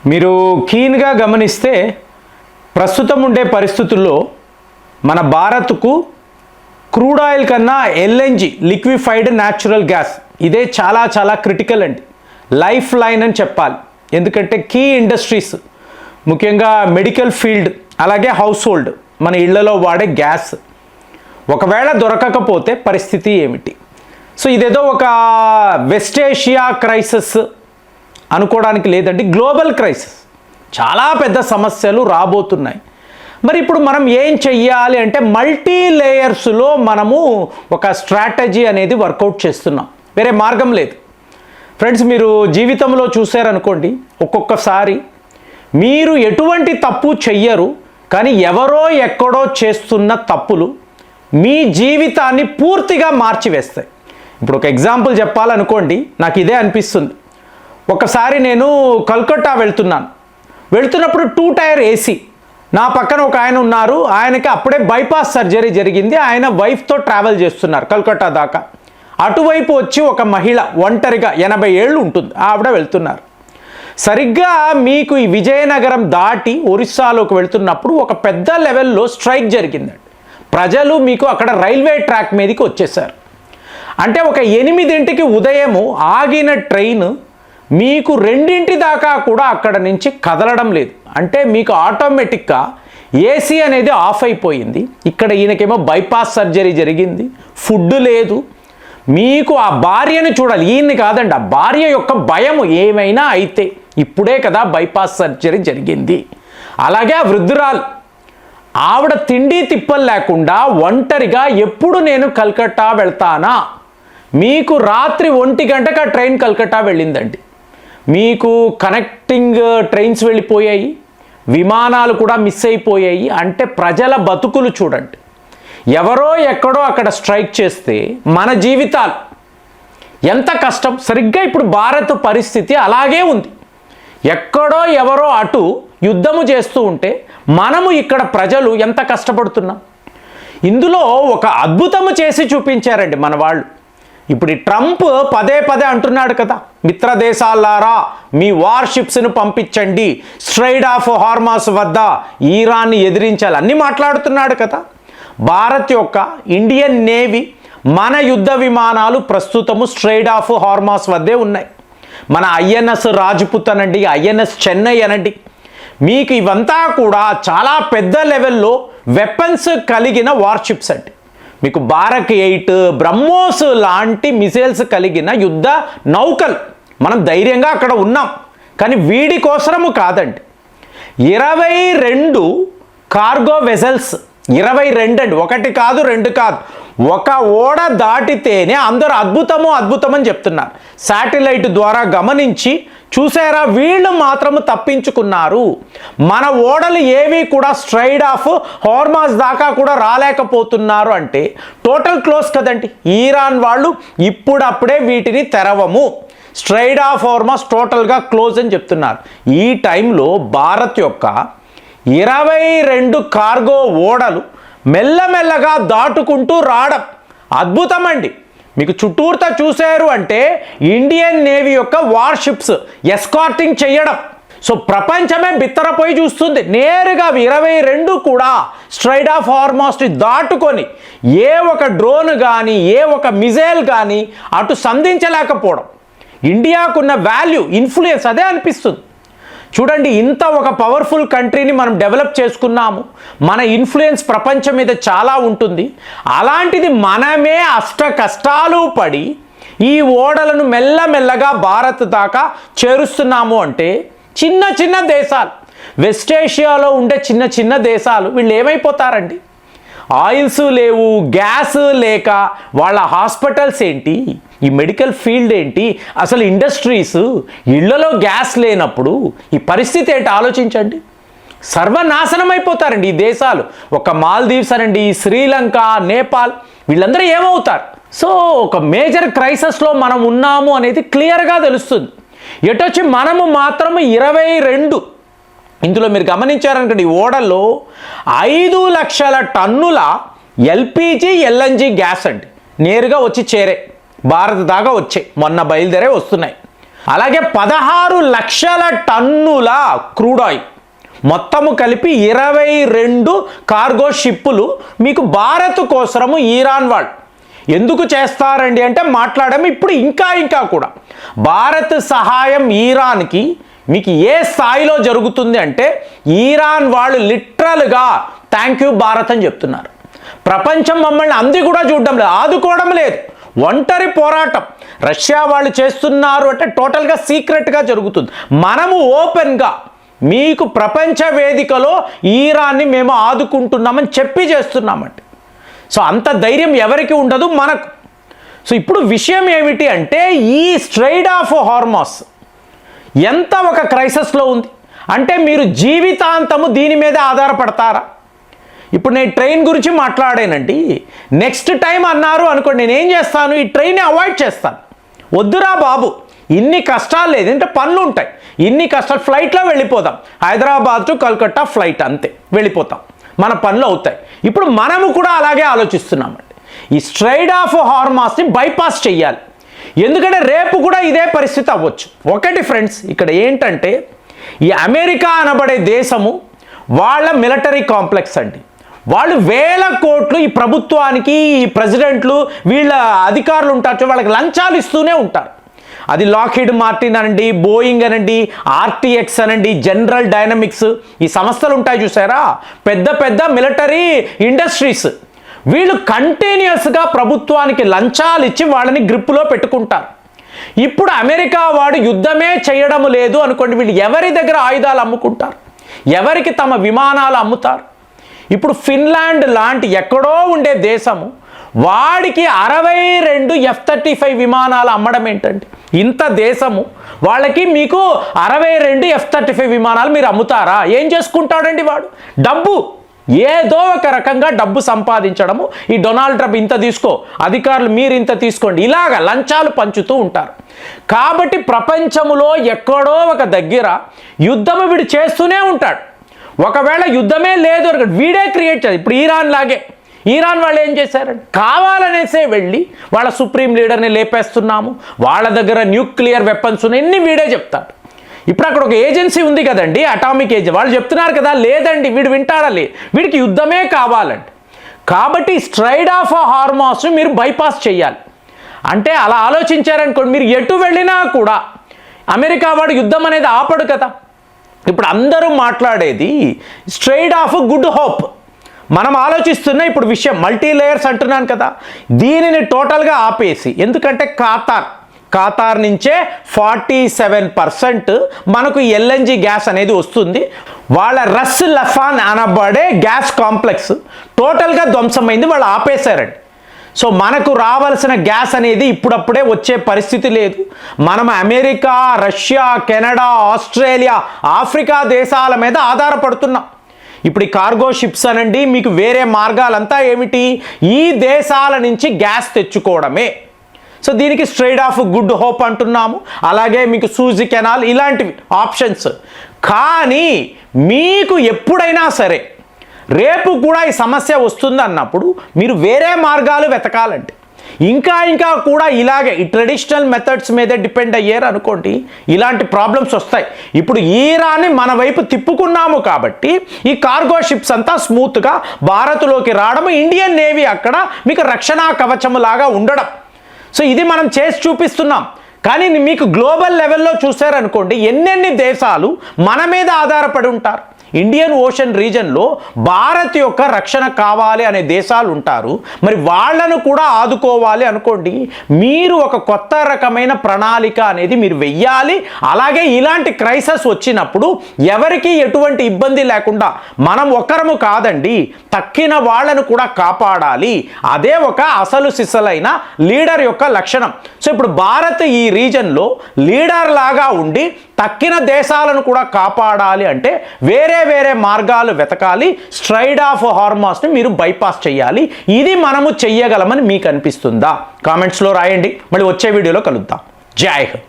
మీరు కీన్గా గమనిస్తే ప్రస్తుతం ఉండే పరిస్థితుల్లో మన భారత్కు క్రూడ్ ఆయిల్ కన్నా ఎల్ఎన్జి లిక్విఫైడ్ న్యాచురల్ గ్యాస్ ఇదే చాలా చాలా క్రిటికల్ అండి, లైఫ్ లైన్ అని చెప్పాలి. ఎందుకంటే కీ ఇండస్ట్రీస్ ముఖ్యంగా మెడికల్ ఫీల్డ్ అలాగే హౌస్ హోల్డ్ మన ఇళ్లలో వాడే గ్యాస్ ఒకవేళ దొరకకపోతే పరిస్థితి ఏమిటి? సో ఇదేదో ఒక వెస్ట్ ఏషియా క్రైసిస్ అనుకోవడానికి లేదండి, గ్లోబల్ క్రైసిస్. చాలా పెద్ద సమస్యలు రాబోతున్నాయి. మరి ఇప్పుడు మనం ఏం చెయ్యాలి అంటే మల్టీ లేయర్స్లో మనము ఒక స్ట్రాటజీ అనేది వర్కౌట్ చేస్తున్నాం, వేరే మార్గం లేదు. ఫ్రెండ్స్, మీరు జీవితంలో చూసారనుకోండి, ఒక్కొక్కసారి మీరు ఎటువంటి తప్పు చెయ్యరు, కానీ ఎవరో ఎక్కడో చేస్తున్న తప్పులు మీ జీవితాన్ని పూర్తిగా మార్చివేస్తాయి. ఇప్పుడు ఒక ఎగ్జాంపుల్ చెప్పాలనుకోండి, నాకు ఇదే అనిపిస్తుంది. ఒకసారి నేను కల్కట్టా వెళ్తున్నప్పుడు 2 టైర్ ఏసీ, నా పక్కన ఒక ఆయన ఉన్నారు, ఆయనకి అప్పుడే బైపాస్ సర్జరీ జరిగింది, ఆయన వైఫ్తో ట్రావెల్ చేస్తున్నారు కల్కట్టా దాకా. అటువైపు వచ్చి ఒక మహిళ ఒంటరిగా 80 ఏళ్ళు ఉంటుంది, ఆవిడ వెళ్తున్నారు. సరిగ్గా మీకు ఈ విజయనగరం దాటి ఒరిస్సాలోకి వెళ్తున్నప్పుడు ఒక పెద్ద లెవెల్లో స్ట్రైక్ జరిగిందండి. ప్రజలు మీకు అక్కడ రైల్వే ట్రాక్ మీదకి వచ్చేసారు. అంటే ఒక 8ంటికి ఉదయము ఆగిన ట్రైన్ మీకు 2 దాకా కూడా అక్కడ నుంచి కదలడం లేదు. అంటే మీకు ఆటోమేటిక్గా ఏసీ అనేది ఆఫ్ అయిపోయింది. ఇక్కడ ఈయనకేమో బైపాస్ సర్జరీ జరిగింది, ఫుడ్ లేదు. మీకు ఆ భార్యను చూడాలి, ఈయన్ని కాదండి, ఆ భార్య యొక్క భయం ఏమైనా అయితే, ఇప్పుడే కదా బైపాస్ సర్జరీ జరిగింది. అలాగే ఆ వృద్ధురాలు, ఆవిడ తిండి తిప్పలు లేకుండా ఒంటరిగా ఎప్పుడు నేను కల్కట్టా వెళ్తానా, మీకు రాత్రి 1 గంటకు ఆ ట్రైన్ కల్కట్టా వెళ్ళిందండి. మీకు కనెక్టింగ్ ట్రైన్స్ వెళ్ళిపోయాయి, విమానాలు కూడా మిస్ అయిపోయాయి. అంటే ప్రజల బతుకులు చూడండి, ఎవరో ఎక్కడో అక్కడ స్ట్రైక్ చేస్తే మన జీవితాలు ఎంత కష్టం. సరిగ్గా ఇప్పుడు భారత్ పరిస్థితి అలాగే ఉంది. ఎక్కడో ఎవరో అటు యుద్ధము చేస్తూ ఉంటే మనము ఇక్కడ ప్రజలు ఎంత కష్టపడుతున్నాం. ఇందులో ఒక అద్భుతము చేసి చూపించారండి మన వాళ్ళు. ఇప్పుడు ఈ ట్రంప్ పదే అంటున్నాడు కదా, మిత్ర దేశాలారా మీ వార్షిప్స్ను పంపించండి, స్ట్రైట్ ఆఫ్ హార్మాస్ వద్ద ఇరాన్ని ఎదిరించాలి అన్నీ మాట్లాడుతున్నాడు కదా. భారత్ యొక్క ఇండియన్ నేవీ మన యుద్ధ విమానాలు ప్రస్తుతము స్ట్రైట్ ఆఫ్ హార్మాస్ వద్దే ఉన్నాయి. మన ఐఎన్ఎస్ రాజ్పుత్ అనండి, ఐఎన్ఎస్ చెన్నై అనండి, మీకు ఇవంతా కూడా చాలా పెద్ద లెవెల్లో వెపన్స్ కలిగిన వార్షిప్స్ అండి. మీకు బారక్ 8 బ్రహ్మోస్ లాంటి మిసైల్స్ కలిగిన యుద్ధ నౌకలు. మనం ధైర్యంగా అక్కడ ఉన్నాం, కానీ వీడి కోసము కాదండి. 22 కార్గో వెజల్స్, 22 అండి, 1 కాదు 2 కాదు. ఒక ఓడ దాటితేనే అందరూ అద్భుతం అని చెప్తున్నారు. శాటిలైట్ ద్వారా గమనించి చూసారా, వీళ్ళు మాత్రము తప్పించుకున్నారు. మన ఓడలు ఏవి కూడా స్ట్రైట్ ఆఫ్ హార్మాస్ దాకా కూడా రాలేకపోతున్నారు. అంటే టోటల్ క్లోజ్ కదండి. ఇరాన్ వాళ్ళు ఇప్పుడప్పుడే వీటిని తెరవము, స్ట్రైట్ ఆఫ్ హార్మాస్ టోటల్గా క్లోజ్ అని చెప్తున్నారు. ఈ టైంలో భారత్ యొక్క 22 కార్గో ఓడలు మెల్లమెల్లగా దాటుకుంటూ రావడం అద్భుతం అండి. మీకు చుట్టూర్తా చూశారు అంటే ఇండియన్ నేవీ యొక్క వార్షిప్స్ ఎస్కార్టింగ్ చేయడం. సో ప్రపంచమే బిత్తరపోయి చూస్తుంది. నేరుగా 22 కూడా స్ట్రైట్ ఆఫ్ హార్మాస్ని దాటుకొని ఏ ఒక డ్రోన్ కానీ ఏ ఒక మిజైల్ కానీ అటు సంధించలేకపోవడం. ఇండియాకున్న వాల్యూ, ఇన్ఫ్లుయెన్స్ అదే అనిపిస్తుంది. చూడండి, ఇంత ఒక పవర్ఫుల్ కంట్రీని మనం డెవలప్ చేసుకున్నాము, మన ఇన్ఫ్లుయెన్స్ ప్రపంచం మీద చాలా ఉంటుంది. అలాంటిది మనమే అష్ట కష్టాలు పడి ఈ ఓడలను మెల్లమెల్లగా భారత్ దాకా చేరుస్తున్నాము. అంటే చిన్న దేశాలు, వెస్ట్ ఏషియాలో ఉండే చిన్న దేశాలు వీళ్ళు ఏమైపోతారండి? ఆయిల్స్ లేవు, గ్యాస్ లేక వాళ్ళ హాస్పిటల్స్ ఏంటి, ఈ మెడికల్ ఫీల్డ్ ఏంటి, అసలు ఇండస్ట్రీస్, ఇళ్లలో గ్యాస్ లేనప్పుడు ఈ పరిస్థితి ఏంటి ఆలోచించండి. సర్వనాశనం అయిపోతారండి ఈ దేశాలు. ఒక మాల్దీవ్స్ అనండి, శ్రీలంక, నేపాల్, వీళ్ళందరూ ఏమవుతారు? సో ఒక మేజర్ క్రైసిస్లో మనం ఉన్నాము అనేది క్లియర్గా తెలుస్తుంది. ఎటొచ్చి మనము మాత్రం 22, ఇందులో మీరు గమనించారనుకోండి, ఈ ఓడల్లో 5 లక్షల టన్నుల ఎల్పిజి ఎల్ఎన్జి గ్యాస్ అండి నేరుగా వచ్చి చేరే భారత్ దాకా వచ్చాయి, మొన్న బయలుదేరే వస్తున్నాయి. అలాగే 16 లక్షల టన్నుల క్రూడ్ ఆయిల్ మొత్తము కలిపి 22 కార్గో షిప్పులు మీకు భారత్ కోసము ఇరాన్ వాళ్ళు ఎందుకు చేస్తారండి అంటే మాట్లాడము. ఇప్పుడు ఇంకా కూడా భారత్ సహాయం ఇరాన్కి మీకు ఏ స్థాయిలో జరుగుతుంది అంటే ఇరాన్ వాళ్ళు లిటరల్గా థ్యాంక్ యూ భారత్ అని చెప్తున్నారు. ప్రపంచం మమ్మల్ని అంది కూడా చూడడం లేదు, ఆదుకోవడం లేదు, ఒంటరి పోరాటం రష్యా వాళ్ళు చేస్తున్నారు అంటే టోటల్గా సీక్రెట్గా జరుగుతుంది. మనము ఓపెన్గా మీకు ప్రపంచ వేదికలో ఇరాన్ని మేము ఆదుకుంటున్నామని చెప్పి చేస్తున్నామండి. సో అంత ధైర్యం ఎవరికి ఉండదు మనకు. సో ఇప్పుడు విషయం ఏమిటి అంటే ఈ స్ట్రైట్ ఆఫ్ హార్మస్ ఎంత ఒక క్రైసిస్లో ఉంది అంటే మీరు జీవితాంతము దీని మీద ఆధారపడతారా? ఇప్పుడు నేను ట్రైన్ గురించి మాట్లాడానండి, నెక్స్ట్ టైం అన్నారు అనుకోండి నేనేం చేస్తాను, ఈ ట్రైన్ని అవాయిడ్ చేస్తాను. వద్దురా బాబు, ఇన్ని కష్టాలు లేదు అంటే పనులు ఉంటాయి, ఇన్ని కష్టాలు ఫ్లైట్లో వెళ్ళిపోదాం, హైదరాబాద్ టు కల్కట్టా ఫ్లైట్ అంతే వెళ్ళిపోతాం, మన పనులు అవుతాయి. ఇప్పుడు మనము కూడా అలాగే ఆలోచిస్తున్నామండి. ఈ స్ట్రైట్ ఆఫ్ హార్మస్ని బైపాస్ చెయ్యాలి, ఎందుకంటే రేపు కూడా ఇదే పరిస్థితి అవ్వచ్చు. ఒకటి ఫ్రెండ్స్, ఇక్కడ ఏంటంటే ఈ అమెరికా అనబడే దేశము వాళ్ళ మిలిటరీ కాంప్లెక్స్ అండి. వాళ్ళు వేల కోట్లు ఈ ప్రభుత్వానికి, ఈ ప్రెసిడెంట్లు, వీళ్ళ అధికారులు ఉంటారు, వాళ్ళకి లంచాలు ఇస్తూనే ఉంటారు. అది లాక్హీడ్ మార్టిన్ అనండి, బోయింగ్ అనండి, ఆర్టీఎక్స్ అనండి, జనరల్ డైనమిక్స్, ఈ సంస్థలు ఉంటాయి చూసారా, పెద్ద పెద్ద మిలిటరీ ఇండస్ట్రీస్. వీళ్ళు కంటిన్యూస్గా ప్రభుత్వానికి లంచాలు ఇచ్చి వాళ్ళని గ్రిప్పులో పెట్టుకుంటారు. ఇప్పుడు అమెరికా వాడు యుద్ధమే చేయడం లేదు అనుకోండి, వీళ్ళు ఎవరి దగ్గర ఆయుధాలు అమ్ముకుంటారు, ఎవరికి తమ విమానాలు అమ్ముతారు? ఇప్పుడు ఫిన్లాండ్ లాంటి ఎక్కడో ఉండే దేశము వాడికి 62 F-35 విమానాలు అమ్మడం ఏంటండి? ఇంత దేశము వాళ్ళకి మీకు 62 F-35 విమానాలు మీరు అమ్ముతారా? ఏం చేసుకుంటాడండి వాడు? డబ్బు, ఏదో ఒక రకంగా డబ్బు సంపాదించడము. ఈ డొనాల్డ్ ట్రంప్ ఇంత తీసుకో, అధికారులు మీరు ఇంత తీసుకోండి, ఇలాగ లంచాలు పంచుతూ ఉంటారు. కాబట్టి ప్రపంచములో ఎక్కడో ఒక దగ్గర యుద్ధము వీడు చేస్తూనే ఉంటాడు. ఒకవేళ యుద్ధమే లేదు అనుకోండి, వీడే క్రియేట్ చేయాలి. ఇప్పుడు ఇరాన్ లాగే, ఇరాన్ వాళ్ళు ఏం చేశారండి, కావాలనేసే వెళ్ళి వాళ్ళ సుప్రీం లీడర్ని లేపేస్తున్నాము, వాళ్ళ దగ్గర న్యూక్లియర్ వెపన్స్ ఉన్నాయి, ఇన్ని వీడే చెప్తాడు. ఇప్పుడు అక్కడ ఒక ఏజెన్సీ ఉంది కదండి, అటామిక్ ఏజెన్సీ, వాళ్ళు చెప్తున్నారు కదా, లేదండి వీడు వింటాడాలి, వీడికి యుద్ధమే కావాలండి. కాబట్టి స్ట్రైట్ ఆఫ్ హార్మస్ మీరు బైపాస్ చేయాలి. అంటే అలా ఆలోచించారనుకోండి, మీరు ఎటు వెళ్ళినా కూడా అమెరికా వాడు యుద్ధం అనేది ఆపడు కదా. ఇప్పుడు అందరూ మాట్లాడేది స్ట్రైట్ ఆఫ్ గుడ్ హోప్, మనం ఆలోచిస్తున్న ఇప్పుడు విషయం మల్టీ లేయర్స్ అంటున్నాను కదా, దీనిని టోటల్గా ఆపేసి, ఎందుకంటే ఖతార్ నుంచే 47% మనకు ఎల్ఎన్జి గ్యాస్ అనేది వస్తుంది. వాళ్ళ రస్ లఫాన్ అనబడే గ్యాస్ కాంప్లెక్స్ టోటల్గా ధ్వంసమైంది, వాళ్ళు ఆపేశారండి. సో మనకు రావాల్సిన గ్యాస్ అనేది ఇప్పుడప్పుడే వచ్చే పరిస్థితి లేదు. మనం America, Russia, Canada, Australia, Africa దేశాల మీద ఆధారపడుతున్నాం. ఇప్పుడు ఈ కార్గో షిప్స్ అనండి, మీకు వేరే మార్గాలంతా ఏమిటి, ఈ దేశాల నుంచి గ్యాస్ తెచ్చుకోవడమే. సో దీనికి స్ట్రైట్ ఆఫ్ గుడ్ హోప్ అంటున్నాము. అలాగే మీకు సూజ్ కెనాల్ ఇలాంటివి ఆప్షన్స్. కానీ మీకు ఎప్పుడైనా సరే రేపు కూడా ఈ సమస్య వస్తుంది అన్నప్పుడు మీరు వేరే మార్గాలు వెతకాలండి. ఇంకా కూడా ఇలాగే ఈ ట్రెడిషనల్ మెథడ్స్ మీదే డిపెండ్ అయ్యారు అనుకోండి, ఇలాంటి ప్రాబ్లమ్స్ వస్తాయి. ఇప్పుడు ఇరాన్ని మన వైపు తిప్పుకున్నాము కాబట్టి ఈ కార్గో షిప్స్ అంతా స్మూత్గా భారత్లోకి రావడం, ఇండియన్ నేవీ అక్కడ మీకు రక్షణ కవచము లాగా ఉండడం. సో ఇది మనం చేసి చూపిస్తున్నాం. కానీ మీకు గ్లోబల్ లెవెల్లో చూసారనుకోండి, ఎన్నెన్ని దేశాలు మన మీద ఆధారపడి ఉంటారు. ఇండియన్ ఓషన్ రీజన్లో భారత్ యొక్క రక్షణ కావాలి అనే దేశాలు ఉంటారు. మరి వాళ్ళను కూడా ఆదుకోవాలి అనుకోండి, మీరు ఒక కొత్త రకమైన ప్రణాళిక అనేది మీరు వెయ్యాలి. అలాగే ఇలాంటి క్రైసిస్ వచ్చినప్పుడు ఎవరికి ఎటువంటి ఇబ్బంది లేకుండా మనం ఒక్కరము కాదండి, తక్కిన వాళ్ళను కూడా కాపాడాలి. అదే ఒక అసలు సిసలైన లీడర్ యొక్క లక్షణం. సో ఇప్పుడు భారత్ ఈ రీజన్లో లీడర్ లాగా ఉండి తక్కిన దేశాలను కూడా కాపాడాలి అంటే వేరే మార్గాలు వెతకాలి. స్ట్రైట్ ఆఫ్ హార్మస్ని మీరు బైపాస్ చేయాలి. ఇది మనము చెయ్యగలమని మీకు అనిపిస్తుందా? కామెంట్స్లో రాయండి. మళ్ళీ వచ్చే వీడియోలో కలుద్దాం. జై హింద్.